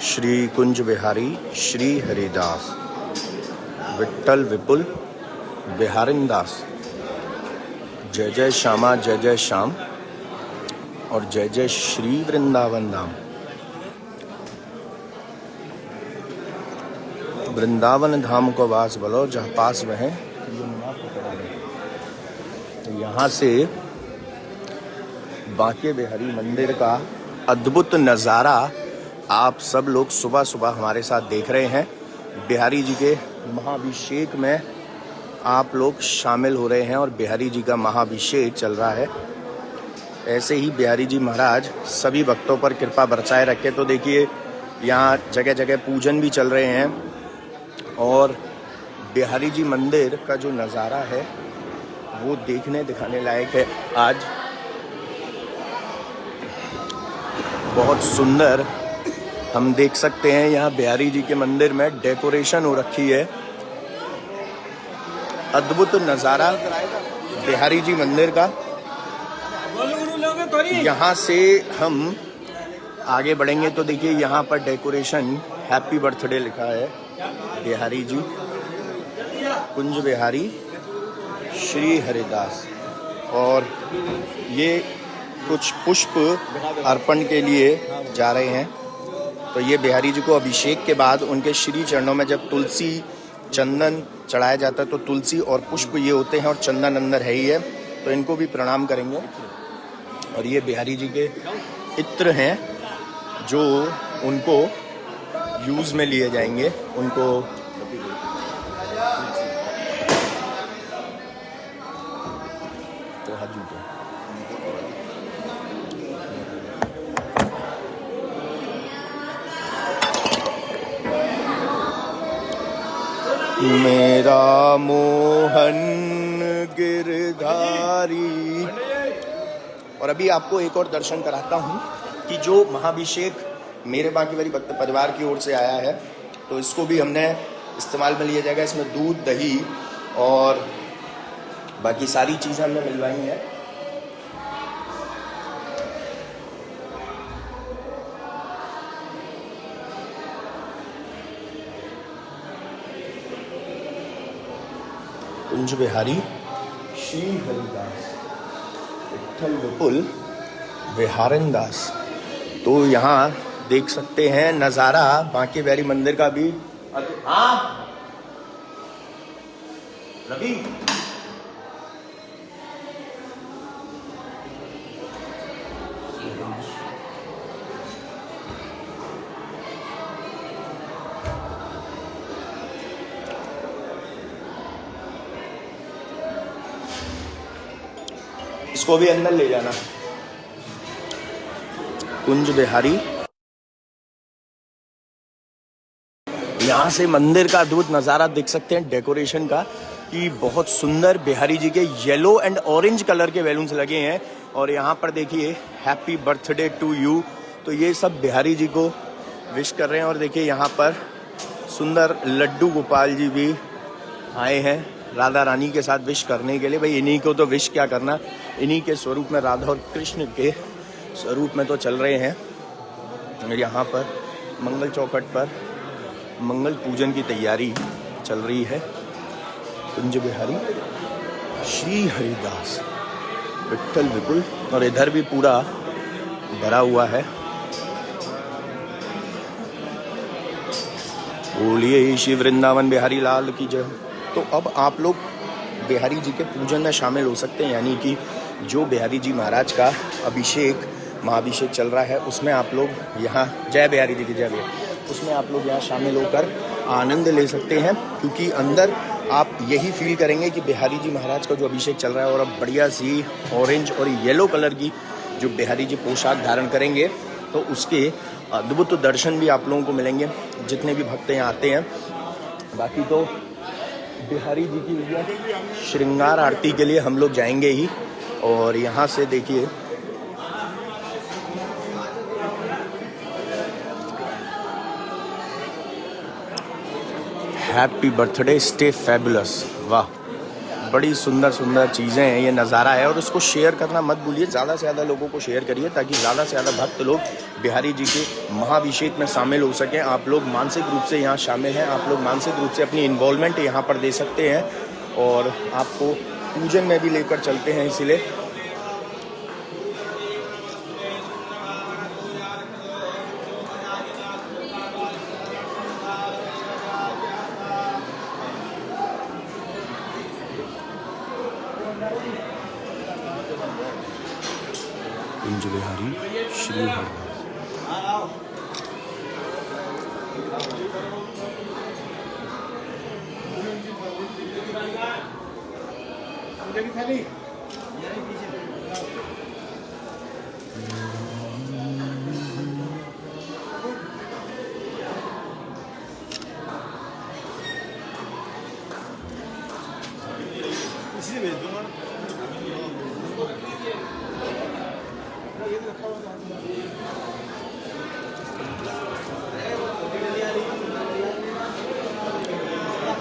श्री कुंज बिहारी श्री हरिदास विट्ठल विपुल बिहारिंदास। जय जय श्यामा जय जय श्याम और जय जय श्री वृंदावन धाम। वृंदावन धाम को वास बोलो जहाँ पास वह तो यहाँ से बांके बिहारी मंदिर का अद्भुत नज़ारा आप सब लोग सुबह सुबह हमारे साथ देख रहे हैं। बिहारी जी के महाअभिषेक में आप लोग शामिल हो रहे हैं और बिहारी जी का महाअभिषेक चल रहा है। ऐसे ही बिहारी जी महाराज सभी भक्तों पर कृपा बरसाए रखे। तो देखिए यहाँ जगह जगह पूजन भी चल रहे हैं और बिहारी जी मंदिर का जो नज़ारा है वो देखने दिखाने लायक है। आज बहुत सुंदर हम देख सकते हैं यहाँ बिहारी जी के मंदिर में डेकोरेशन हो रखी है। अद्भुत नज़ारा बिहारी जी मंदिर का। यहाँ से हम आगे बढ़ेंगे तो देखिए यहाँ पर डेकोरेशन हैप्पी बर्थडे लिखा है। बिहारी जी कुंज बिहारी श्री हरिदास और ये कुछ पुष्प अर्पण के लिए जा रहे हैं। तो ये बिहारी जी को अभिषेक के बाद उनके श्री चरणों में जब तुलसी चंदन चढ़ाया जाता है तो तुलसी और पुष्प ये होते हैं और चंदन अंदर है ही है, तो इनको भी प्रणाम करेंगे। और ये बिहारी जी के इत्र हैं जो उनको यूज़ में लिए जाएंगे। उनको तो हाथ जूते मेरा मोहन गिरधारी। और अभी आपको एक और दर्शन कराता हूँ कि जो महाअभिषेक मेरे बांके बिहारी भक्त परिवार की ओर से आया है तो इसको भी हमने इस्तेमाल में लिया जाएगा। इसमें दूध दही और बाकी सारी चीज़ें हमने मिलवाई हैं। कुंज बिहारी श्री हरिदास विट्ठल विपुल बिहारिंदास। तो यहाँ देख सकते हैं नज़ारा बांके बिहारी मंदिर का भी। हाँ रवि इसको भी अंदर ले जाना। कुंज बिहारी यहाँ से मंदिर का अद्भुत नज़ारा देख सकते हैं डेकोरेशन का कि बहुत सुंदर बिहारी जी के येलो एंड ऑरेंज कलर के बैलून्स लगे हैं। और यहाँ पर देखिए हैप्पी बर्थडे टू यू। तो ये सब बिहारी जी को विश कर रहे हैं। और देखिए यहाँ पर सुंदर लड्डू गोपाल जी भी आए हैं राधा रानी के साथ विश करने के लिए। भाई इन्हीं को तो विश क्या करना, इन्हीं के स्वरूप में राधा और कृष्ण के स्वरूप में तो चल रहे हैं। यहाँ पर मंगल चौखट पर मंगल पूजन की तैयारी चल रही है। कुंज बिहारी श्री हरिदास विट्ठल विपुल। और इधर भी पूरा भरा हुआ है। बोलिए श्री वृंदावन बिहारी लाल की जय। तो अब आप लोग बिहारी जी के पूजन में शामिल हो सकते हैं। यानी कि जो बिहारी जी महाराज का अभिषेक महाअभिषेक चल रहा है उसमें आप लोग यहाँ जय बिहारी जी की जय बिहारी उसमें आप लोग यहाँ शामिल होकर आनंद ले सकते हैं। क्योंकि अंदर आप यही फील करेंगे कि बिहारी जी महाराज का जो अभिषेक चल रहा है। और अब बढ़िया सी ऑरेंज और येलो कलर की जो बिहारी जी पोशाक धारण करेंगे तो उसके अद्भुत दर्शन भी आप लोगों को मिलेंगे जितने भी भक्त यहाँ आते हैं। बाकी तो बिहारी जी की श्रृंगार आरती के लिए हम लोग जाएंगे ही। और यहाँ से देखिए हैप्पी बर्थडे स्टे फैबुलस। वाह बड़ी सुंदर सुंदर चीज़ें हैं, ये नज़ारा है। और उसको शेयर करना मत भूलिए, ज़्यादा से ज़्यादा लोगों को शेयर करिए ताकि ज़्यादा से ज़्यादा भक्त लोग बिहारी जी के महाभिषेक में शामिल हो सकें। आप लोग मानसिक रूप से यहाँ शामिल हैं, आप लोग मानसिक रूप से अपनी इन्वॉल्वमेंट यहाँ पर दे सकते हैं और आपको पूजन में भी लेकर चलते हैं। इसीलिए कुंज बिहारी श्री हरदास।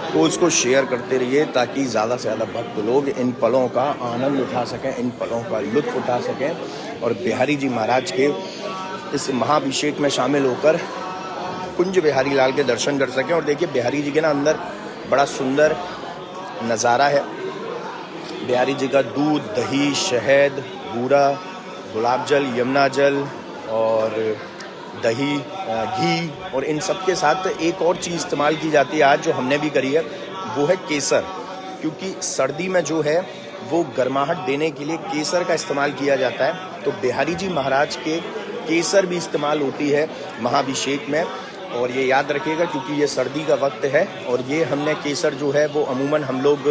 तो उसको शेयर करते रहिए ताकि ज़्यादा से ज़्यादा भक्त लोग इन पलों का आनंद उठा सकें, इन पलों का लुत्फ़ उठा सकें और बिहारी जी महाराज के इस महाभिषेक में शामिल होकर कुंज बिहारी लाल के दर्शन कर सकें। और देखिए बिहारी जी के ना अंदर बड़ा सुंदर नज़ारा है। बिहारी जी का दूध, दही, शहद, बूरा, गुलाब जल, यमुना जल और दही, घी और इन सब के साथ एक और चीज़ इस्तेमाल की जाती है आज, जो हमने भी करी है, वो है केसर। क्योंकि सर्दी में जो है वो गर्माहट देने के लिए केसर का इस्तेमाल किया जाता है। तो बिहारी जी महाराज के केसर भी इस्तेमाल होती है महाभिषेक में। और ये याद रखिएगा क्योंकि ये सर्दी का वक्त है और ये हमने केसर जो है वो अमूमन हम लोग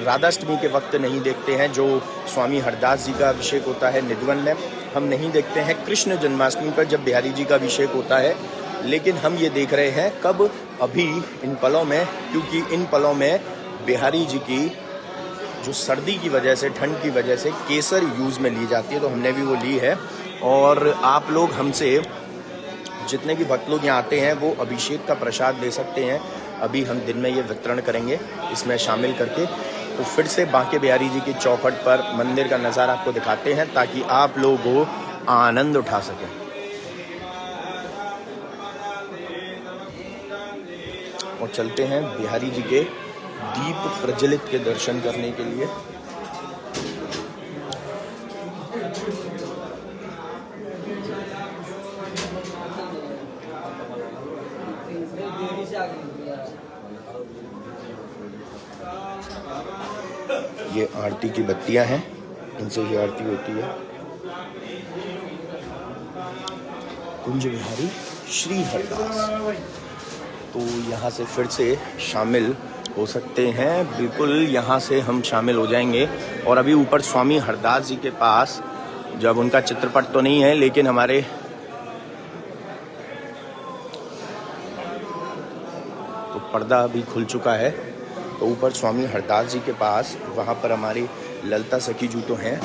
राधाष्टमी के वक्त नहीं देखते हैं, जो स्वामी हरदास जी का अभिषेक होता है निधवन में। हम नहीं देखते हैं कृष्ण जन्माष्टमी पर जब बिहारी जी का अभिषेक होता है, लेकिन हम ये देख रहे हैं कब, अभी इन पलों में, क्योंकि इन पलों में बिहारी जी की जो सर्दी की वजह से, ठंड की वजह से केसर यूज़ में ली जाती है, तो हमने भी वो ली है। और आप लोग हमसे जितने भी भक्त लोग यहाँ आते हैं वो अभिषेक का प्रसाद ले सकते हैं। अभी हम दिन में ये वितरण करेंगे इसमें शामिल करके। तो फिर से बांके बिहारी जी की चौखट पर मंदिर का नज़ारा आपको दिखाते हैं ताकि आप लोग आनंद उठा सकें। और चलते हैं बिहारी जी के दीप प्रज्वलित के दर्शन करने के लिए। ये आरती की बत्तियां हैं, इनसे ही आरती होती है। कुंज बिहारी श्री हरदास। तो यहाँ से फिर से शामिल हो सकते हैं, बिल्कुल यहाँ से हम शामिल हो जाएंगे। और अभी ऊपर स्वामी हरदास जी के पास, जब उनका चित्रपट तो नहीं है लेकिन हमारे तो पर्दा अभी खुल चुका है, तो ऊपर स्वामी हरदास जी के पास वहाँ पर हमारी ललिता सखी जी तो हैं।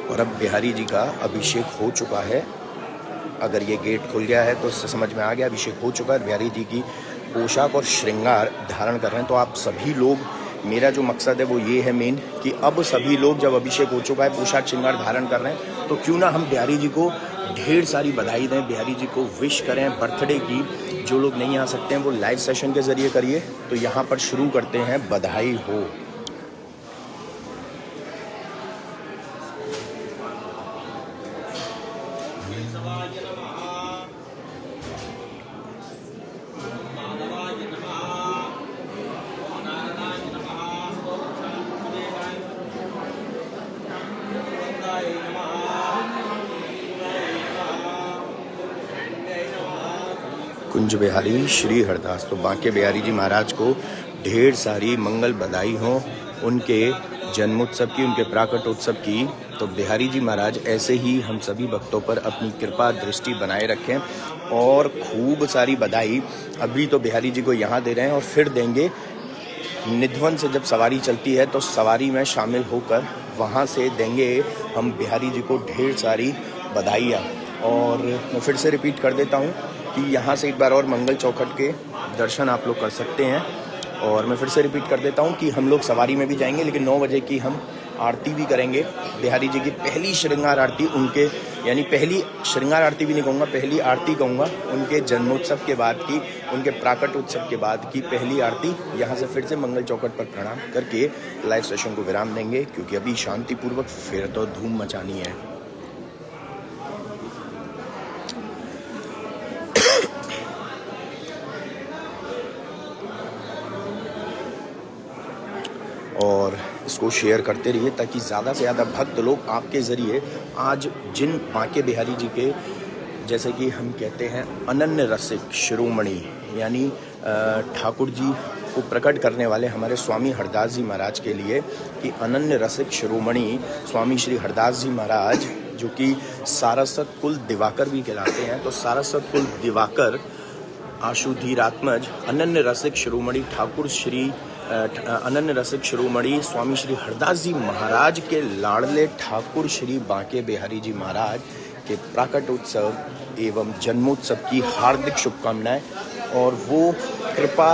और अब बिहारी जी का अभिषेक हो चुका है। अगर ये गेट खुल गया है तो उससे समझ में आ गया अभिषेक हो चुका है। बिहारी जी की पोशाक और श्रृंगार धारण कर रहे हैं। तो आप सभी लोग, मेरा जो मकसद है वो ये है मेन, कि अब सभी लोग जब अभिषेक हो चुका है, पोशाक श्रृंगार धारण कर रहे हैं, तो क्यों ना हम बिहारी जी को ढेर सारी बधाई दें, बिहारी जी को विश करें बर्थडे की। जो लोग नहीं आ सकते हैं वो लाइव सेशन के ज़रिए करिए। तो यहाँ पर शुरू करते हैं बधाई हो। कुंज बिहारी श्री हरदास। तो बांके बिहारी जी महाराज को ढेर सारी मंगल बधाई हो उनके जन्मोत्सव की, उनके प्राकटोत्सव की। तो बिहारी जी महाराज ऐसे ही हम सभी भक्तों पर अपनी कृपा दृष्टि बनाए रखें और खूब सारी बधाई अभी तो बिहारी जी को यहाँ दे रहे हैं और फिर देंगे। निधवन से जब सवारी चलती है तो सवारी में शामिल होकर वहाँ से देंगे हम बिहारी जी को ढेर सारी बधाइयाँ। और मैं फिर से रिपीट कर देता हूँ कि यहाँ से एक बार और मंगल चौखट के दर्शन आप लोग कर सकते हैं। और मैं फिर से रिपीट कर देता हूँ कि हम लोग सवारी में भी जाएंगे, लेकिन 9 बजे की हम आरती भी करेंगे। बिहारी जी की पहली श्रृंगार आरती, उनके यानी पहली श्रृंगार आरती भी नहीं कहूँगा, पहली आरती कहूँगा, उनके जन्मोत्सव के बाद की, उनके प्राकट उत्सव के बाद की पहली आरती। यहाँ से फिर से मंगल चौखट पर प्रणाम करके लाइव सेशन को विराम देंगे, क्योंकि अभी शांतिपूर्वक फिर तो धूम मचानी है। और इसको शेयर करते रहिए ताकि ज़्यादा से ज़्यादा भक्त लोग आपके ज़रिए आज जिन बांके बिहारी जी के, जैसे कि हम कहते हैं अनन्य रसिक शिरोमणि, यानी ठाकुर जी को प्रकट करने वाले हमारे स्वामी हरदास जी महाराज के लिए कि अनन्य रसिक शिरोमणि स्वामी श्री हरदास जी महाराज, जो कि सारस्वत कुल दिवाकर भी कहलाते हैं, तो सारस्वत कुल दिवाकर आशुधीरात्मज अनन्य रसिक शिरोमणि ठाकुर श्री अनन्य रसिक शिरोमणि स्वामी श्री हरदास जी महाराज के लाडले ठाकुर श्री बांके बिहारी जी महाराज के प्राकट उत्सव एवं जन्मोत्सव की हार्दिक शुभकामनाएं, और वो कृपा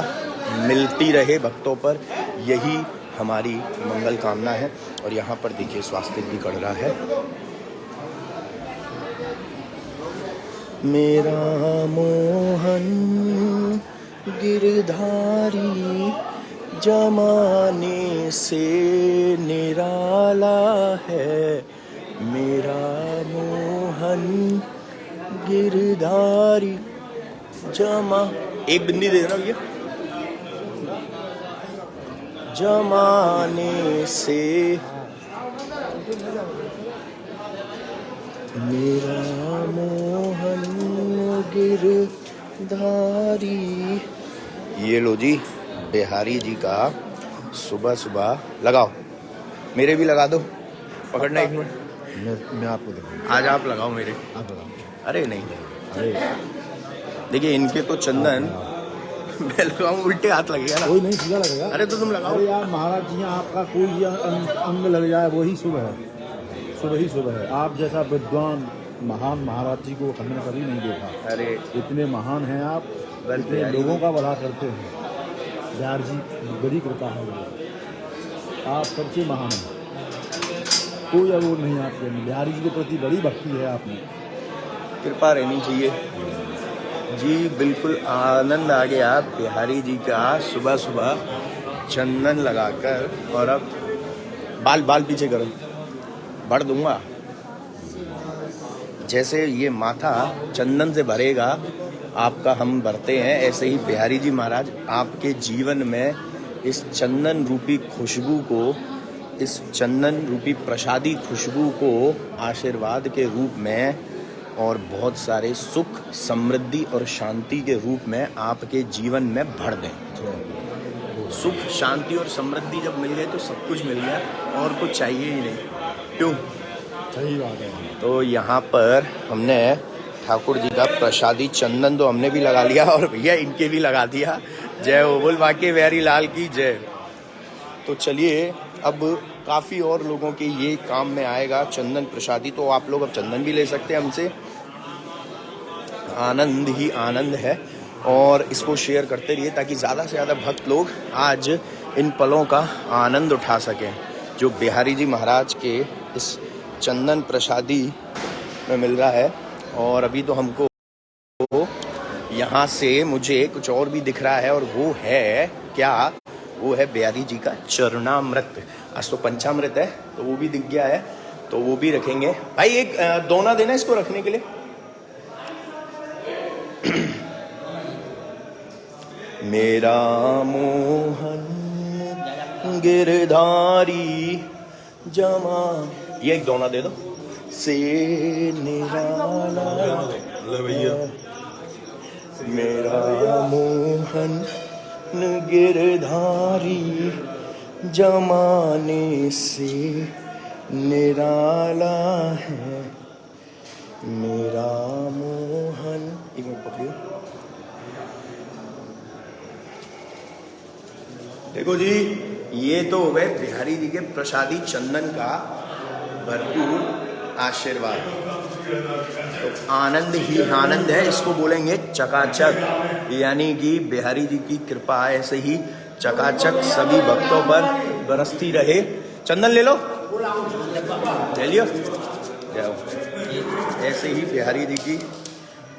मिलती रहे भक्तों पर, यही हमारी मंगल कामना है। और यहाँ पर देखिए स्वास्तिक भी कढ़ रहा है। मेरा मोहन गिरधारी जमाने से निराला है, मेरा मोहन गिरधारी एक बिंदी दे देना भैया। जमाने से मेरा मोहन गिरधारी। ये लो जी बिहारी जी का सुबह सुबह लगाओ, मेरे भी लगा दो, पकड़ना एक मिनट। मैं आपको देखूँ, आज आप लगाओ मेरे। आप लगाओ। अरे नहीं, अरे देखिए इनके तो चंदन मैं लगाऊं उल्टे हाथ लगेगा ना। कोई नहीं, सीधा लगेगा। अरे तो तुम लगाओ। अरे यार महाराज जी, आपका कोई अंग लग जाए वही शुभ है, शुभ ही शुभ है। आप जैसा विद्वान महान महाराज जी को हमने कभी नहीं देखा। अरे इतने महान हैं आप, इतने लोगों का भला करते हैं। यार जी बड़ी कृपा है, आप सबसे महान हैं, कोई अवोर नहीं आपके। बिहारी जी के प्रति बड़ी भक्ति है आप में, कृपा रहनी चाहिए जी। बिल्कुल आनंद आ गया बिहारी जी का सुबह सुबह चंदन लगाकर। और अब बाल पीछे करो, बढ़ दूंगा। जैसे ये माथा चंदन से भरेगा आपका, हम भरते हैं, ऐसे ही बिहारी जी महाराज आपके जीवन में इस चंदन रूपी खुशबू को, इस चंदन रूपी प्रसादी खुशबू को आशीर्वाद के रूप में और बहुत सारे सुख समृद्धि और शांति के रूप में आपके जीवन में भर दें। सुख शांति और समृद्धि जब मिल गए तो सब कुछ मिल गया, और कुछ चाहिए ही नहीं। क्यों? सही बात है। तो यहाँ पर हमने ठाकुर जी का प्रसादी चंदन तो हमने भी लगा लिया, और भैया इनके भी लगा दिया। जय हो बोल बांके बिहारी लाल की जय। तो चलिए, अब काफ़ी और लोगों के ये काम में आएगा चंदन प्रसादी, तो आप लोग अब चंदन भी ले सकते हैं हमसे। आनंद ही आनंद है, और इसको शेयर करते रहिए ताकि ज़्यादा से ज़्यादा भक्त लोग आज इन पलों का आनंद उठा सकें जो बिहारी जी महाराज के इस चंदन प्रसादी में मिल रहा है। और अभी तो हमको यहाँ से मुझे कुछ और भी दिख रहा है, और वो है क्या? वो है बिहारी जी का चरणामृत। आज तो पंचामृत है, तो वो भी दिख गया है, तो वो भी रखेंगे। भाई एक दोना देना इसको रखने के लिए। मेरा मोहन गिरधारी जमा, ये एक दोना दे दो। से निराला भैया, मेरा मोहन गिरधारी जमाने से निराला है, मेरा मोहन। एक मिनट पकड़िए। देखो जी, ये तो हो गए बिहारी जी के प्रसादी चंदन का भरपूर आशीर्वाद। तो आनंद ही आनंद है, इसको बोलेंगे चकाचक। यानी कि बिहारी जी की कृपा ऐसे ही चकाचक सभी भक्तों पर बरसती रहे। चंदन ले लो, ले लियो, जाओ। ऐसे ही बिहारी जी की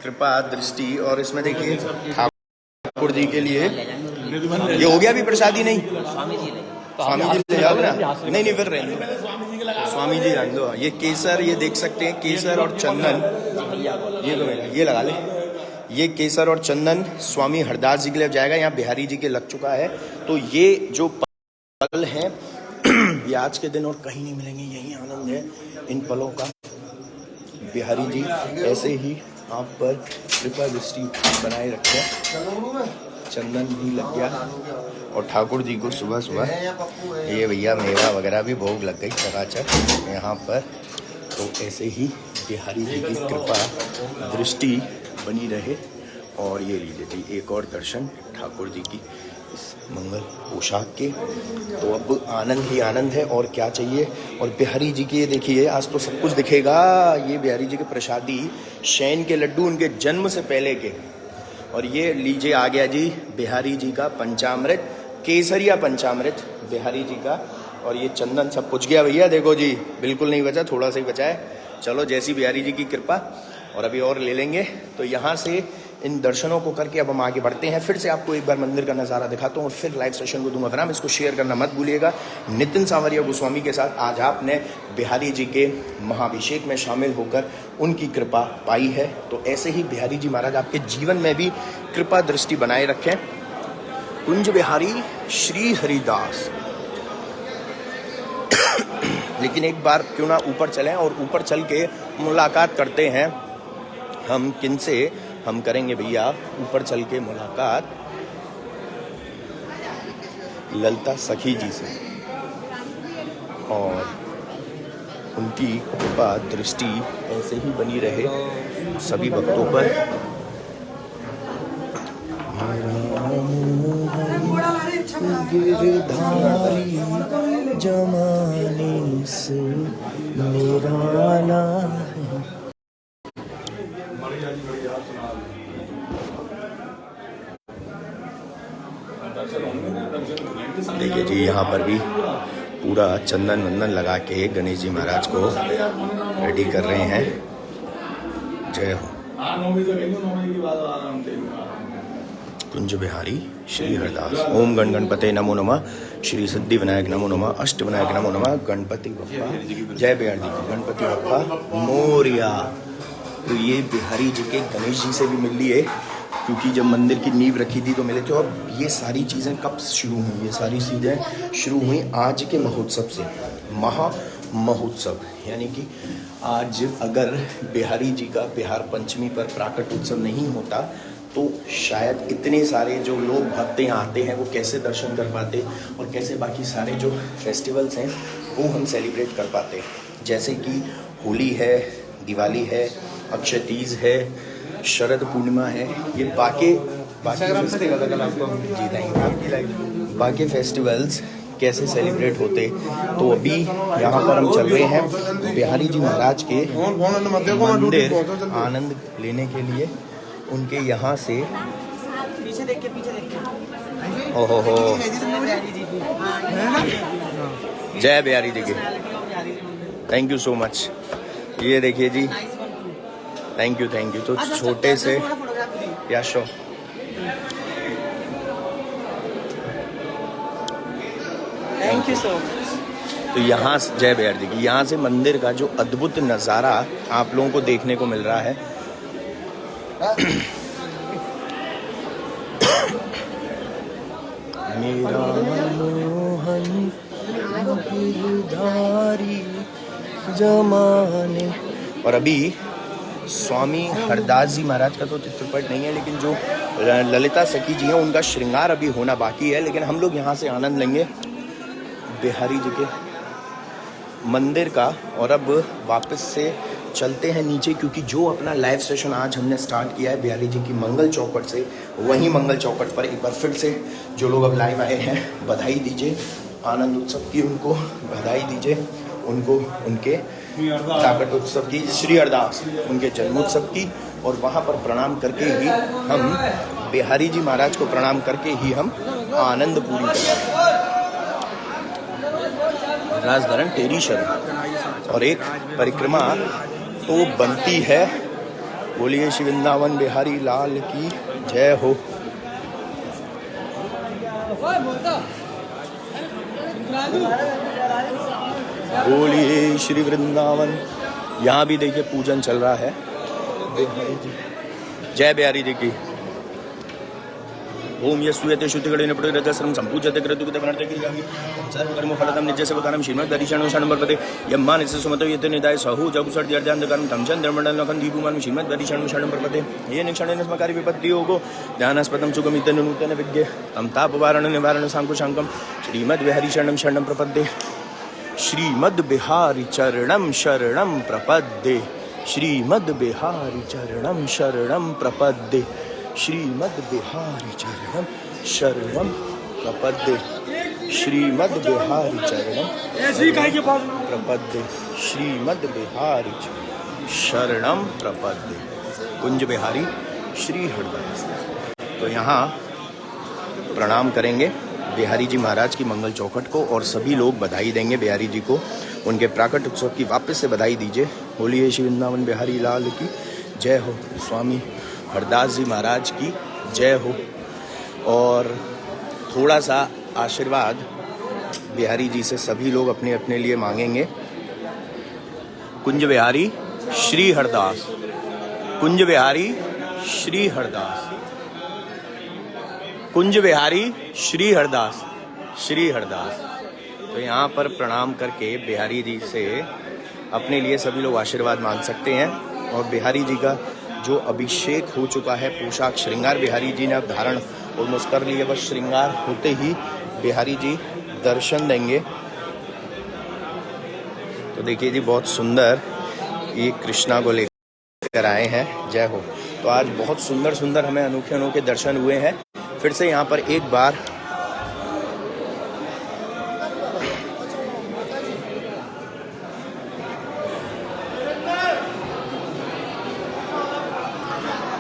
कृपा दृष्टि। और इसमें देखिए ठाकुर जी के लिए ये हो गया अभी प्रसादी नहीं, स्वामी जी ले जाओ ना, नहीं नहीं फिर रहने दो, स्वामी जी रहने दो। ये केसर, ये देख सकते हैं केसर और चंदन, ये तो मेरा, ये लगा ले। ये केसर और चंदन स्वामी हरदास जी के लिए जाएगा, यहाँ बिहारी जी के लग चुका है। तो ये जो पल है ये आज के दिन और कहीं नहीं मिलेंगे, यही आनंद है इन पलों का। बिहारी जी ऐसे ही आप पर कृपा दृष्टि बनाए रखें। चंदन भी लग गया और ठाकुर जी को सुबह सुबह ये भैया मेवा वगैरह भी भोग लग गई चकाचक यहाँ पर। तो ऐसे ही बिहारी जी की कृपा दृष्टि बनी रहे। और ये लीजिए जी एक और दर्शन ठाकुर जी की इस मंगल पोशाक के। तो अब आनंद ही आनंद है और क्या चाहिए। और बिहारी जी के देखिए आज तो सब कुछ दिखेगा। ये बिहारी जी के प्रसादी शैन के लड्डू उनके जन्म से पहले के। और ये लीजिए आ गया जी बिहारी जी का पंचामृत, केसरिया पंचामृत बिहारी जी का। और ये चंदन सब कुछ गया भैया, देखो जी बिल्कुल नहीं बचा, थोड़ा सा ही बचा है। चलो जैसी बिहारी जी की कृपा। और अभी और ले लेंगे। तो यहाँ से इन दर्शनों को करके अब हम आगे बढ़ते हैं। फिर से आपको एक बार मंदिर का नज़ारा दिखाता हूँ और फिर लाइव सेशन को दूंगा विराम। इसको शेयर करना मत भूलिएगा। नितिन सांवरिया गोस्वामी के साथ आज आपने बिहारी जी के महाभिषेक में शामिल होकर उनकी कृपा पाई है। तो ऐसे ही बिहारी जी महाराज आपके जीवन में भी कृपा दृष्टि बनाए रखें। कुंज बिहारी श्री हरिदास। लेकिन एक बार क्यों ना ऊपर चलें और ऊपर चल के मुलाकात करते हैं। हम किनसे हम करेंगे भैया ऊपर चल के मुलाकात ललिता सखी जी से। और उनकी कृपा दृष्टि ऐसे ही बनी रहे सभी भक्तों पर। गिरधारी जमाने से निराला है। देखिए जी यहाँ पर भी पूरा चंदन वंदन लगा के गणेश जी महाराज को रेडी कर रहे हैं। जय हो। कुंज बिहारी श्री हरदास। ओम गण गणपते नमो नमः। श्री सिद्धि विनायक नमो नमः। अष्ट विनायक नमो नमः। गणपति बप्पा जय बिहारी जी की गणपति बप्पा मोरिया। तो ये बिहारी जी के गणेश जी से भी मिल लिए, क्योंकि जब मंदिर की नींव रखी थी तो मिले थे। और ये सारी चीज़ें कब शुरू हुई? ये सारी चीज़ें शुरू हुई आज के महोत्सव से। महा महोत्सव यानी कि आज अगर बिहारी जी का बिहार पंचमी पर प्राकट उत्सव नहीं होता तो शायद इतने सारे जो लोग भक्त यहाँ आते हैं वो कैसे दर्शन कर पाते और कैसे बाकी सारे जो फेस्टिवल्स हैं वो हम सेलिब्रेट कर पाते। जैसे कि होली है, दिवाली है, अक्षय तीज है, शरद पूर्णिमा है, ये बाकी बाकी फेस्टिवल्स कैसे सेलिब्रेट होते। तो अभी यहाँ पर हम चल रहे हैं बिहारी जी महाराज के मंदिर आनंद लेने के लिए। उनके यहाँ से पीछे देख के ओहो हो जय बिहारी जी की। Thank you so much. ये देखिए जी, थैंक यू। तो छोटे से या शो थैंक यू सो तो यहाँ जय बिहारी जी की। यहाँ से मंदिर का जो अद्भुत नज़ारा आप लोगों को देखने को मिल रहा है। मेरा मोहन गिरधारी जमाने। और अभी स्वामी हरदास जी महाराज का तो चित्रपट नहीं है, लेकिन जो ललिता सखी जी हैं उनका श्रृंगार अभी होना बाकी है। लेकिन हम लोग यहाँ से आनंद लेंगे बिहारी जी के मंदिर का। और अब वापस से चलते हैं नीचे, क्योंकि जो अपना लाइव सेशन आज हमने स्टार्ट किया है बिहारी जी की मंगल चौखट से, वहीं मंगल चौखट पर एक बार फिर से जो लोग अब लाइव आए हैं बधाई दीजिए। आनंद उत्सव की उनको बधाई दीजिए, उनको उनके प्राकट उत्सव की, श्री हरदास उनके जन्मोत्सव की, और वहाँ पर प्रणाम करके ही हम बिहारी जी महाराज को प्रणाम करके ही हम आनंद पूरी करेंगे। राजधरण तेरी शरण, और एक परिक्रमा तो बनती है। बोलिए श्री वृंदावन बिहारी लाल की जय हो। बोलिए श्री वृंदावन। यहाँ भी देखिए पूजन चल रहा है बिहारी जी। जय बिहारी जी की। ओम यस्सूयते शुद्धिगणेन पुरुषरजस्रं सम्पूज्यते क्रतुकितवर्णते क्रियामि सर्वकर्म फलदं नित्यस्य भूतानं श्रीमद्दर्शनं शरणं यम्मानस्य सुमतो यते निदाय सहु जगुषर्द्यर्ध्यान्धकारं तं चन्द्रमण्डलं दीपुमानं श्रीमद्दर्शनं शरणं प्रपदे ये निक्षणेन स्मकारि विपत्तियोगो ज्ञानास्पदं सुगमितं नूतन विद्ये तं तापवारण निवारण सांकुशाङ्कं श्रीमद्विहारी शरणं प्रपद्ये श्रीमद्विहारी चरणं शरणं प्रपद्ये श्रीमद्विहारी चरणं शरणं प्रपद्ये श्रीमद्विहारी चरणं शरणं प्रपद्ये श्रीमद्विहारी चरणं प्रपद्ये श्रीमद्विहारी शरणं प्रपद्ये। कुंज बिहारी श्री हरदास। तो यहाँ प्रणाम करेंगे बिहारी जी महाराज की मंगल चौखट को, और सभी लोग बधाई देंगे बिहारी जी को उनके प्राकट उत्सव की। वापस से बधाई दीजिए। बोलिए श्री वृंदावन बिहारी लाल की जय हो। स्वामी हरदास जी महाराज की जय हो। और थोड़ा सा आशीर्वाद बिहारी जी से सभी लोग अपने अपने लिए मांगेंगे। कुंज बिहारी श्री हरदास, कुंज बिहारी श्री हरदास, कुंज बिहारी श्री हरदास, श्री हरदास। तो यहाँ पर प्रणाम करके बिहारी जी से अपने लिए सभी लोग आशीर्वाद मांग सकते हैं। और बिहारी जी का जो अभिषेक हो चुका है, पोशाक श्रृंगार बिहारी जी ने अब धारण ऑलमोस्ट कर लिए। बस श्रृंगार होते ही बिहारी जी दर्शन देंगे। तो देखिए जी बहुत सुंदर ये कृष्णा को लेकर आए हैं। जय हो। तो आज बहुत सुंदर सुंदर हमें अनोखे अनोखे दर्शन हुए हैं। फिर से यहाँ पर एक बार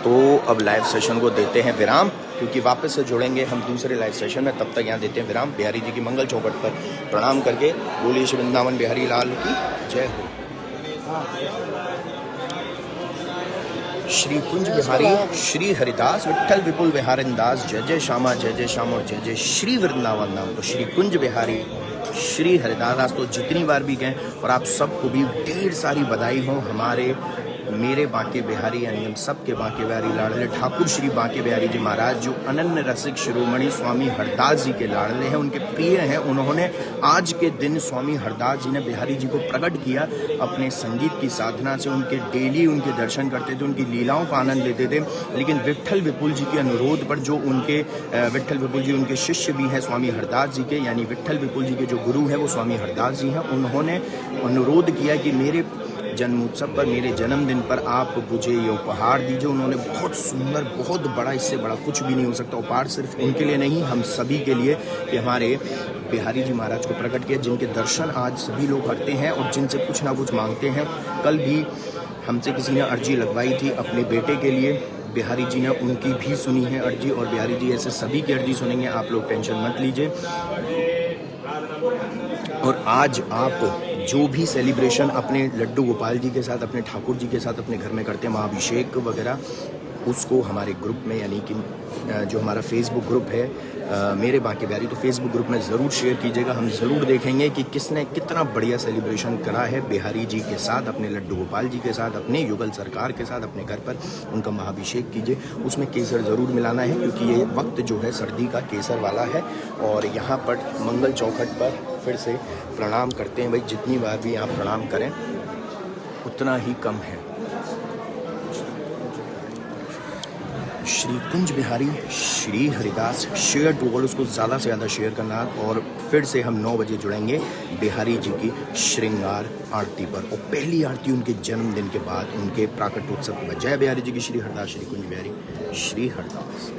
तो अब लाइव सेशन को देते हैं विराम, क्योंकि वापस से जुड़ेंगे हम दूसरे लाइव सेशन में। तब तक यहाँ देते हैं विराम। बिहारी जी की मंगल चौखट पर प्रणाम करके बोलिए श्री वृंदावन बिहारी लाल की जय हो। श्री कुंज बिहारी श्री हरिदास विठ्ठल विपुल बिहारन दास, जय जय श्यामा जय जय श्याम और जय जय श्री वृंदावन नाम। तो श्री कुंज बिहारी श्री हरिदास। आज तो जितनी बार भी गए, और आप सबको भी ढेर सारी बधाई हो। हमारे मेरे बांके बिहारी यानी हम सबके बांके बिहारी लाडले ठाकुर श्री बांके बिहारी जी महाराज, जो अनन्य रसिक शिरोमणि स्वामी हरदास जी के लाडले हैं, उनके प्रिय हैं। उन्होंने आज के दिन स्वामी हरदास जी ने बिहारी जी को प्रकट किया अपने संगीत की साधना से। उनके डेली उनके दर्शन करते थे, उनकी लीलाओं का आनंद लेते थे। लेकिन विठ्ठल विपुल जी के अनुरोध पर, जो उनके विठ्ठल विपुल जी उनके शिष्य भी हैं स्वामी हरदास जी के, यानी विठ्ठल विपुल जी के जो गुरु हैं वो स्वामी हरदास जी हैं। उन्होंने अनुरोध किया कि मेरे जन्मोत्सव पर, मेरे जन्मदिन पर आप मुझे ये उपहार दीजिए। उन्होंने बहुत सुंदर, बहुत बड़ा, इससे बड़ा कुछ भी नहीं हो सकता उपहार, सिर्फ उनके लिए नहीं हम सभी के लिए, कि हमारे बिहारी जी महाराज को प्रकट किया, जिनके दर्शन आज सभी लोग करते हैं और जिनसे कुछ ना कुछ मांगते हैं। कल भी हमसे किसी ने अर्जी लगवाई थी अपने बेटे के लिए, बिहारी जी ने उनकी भी सुनी है अर्जी, और बिहारी जी ऐसे सभी की अर्जी सुनेंगे। आप लोग टेंशन मत लीजिए। और आज आप जो भी सेलिब्रेशन अपने लड्डू गोपाल जी के साथ, अपने ठाकुर जी के साथ अपने घर में करते हैं, महाअभिषेक वगैरह, उसको हमारे ग्रुप में, यानी कि जो हमारा फेसबुक ग्रुप है मेरे बांके बिहारी, तो फेसबुक ग्रुप में ज़रूर शेयर कीजिएगा। हम ज़रूर देखेंगे कि किसने कितना बढ़िया सेलिब्रेशन करा है बिहारी जी के साथ, अपने लड्डू गोपाल जी के साथ, अपने युगल सरकार के साथ। अपने घर पर उनका महाअभिषेक कीजिए। उसमें केसर ज़रूर मिलाना है, क्योंकि ये वक्त जो है सर्दी का केसर वाला है। और यहाँ पर मंगल चौखट पर फिर से प्रणाम करते हैं। भाई जितनी बार भी आप प्रणाम करें उतना ही कम है। Shri Kunj Bihari Shri Haridas, share to all, उसको ज़्यादा से ज़्यादा शेयर करना। और फिर से हम 9 बजे जुड़ेंगे बिहारी जी की श्रृंगार आरती पर, और पहली आरती उनके जन्मदिन के बाद, उनके प्राकट उत्सव के बाद। जय बिहारी जी की श्री हरदास, श्री कुंज बिहारी श्री हरदास।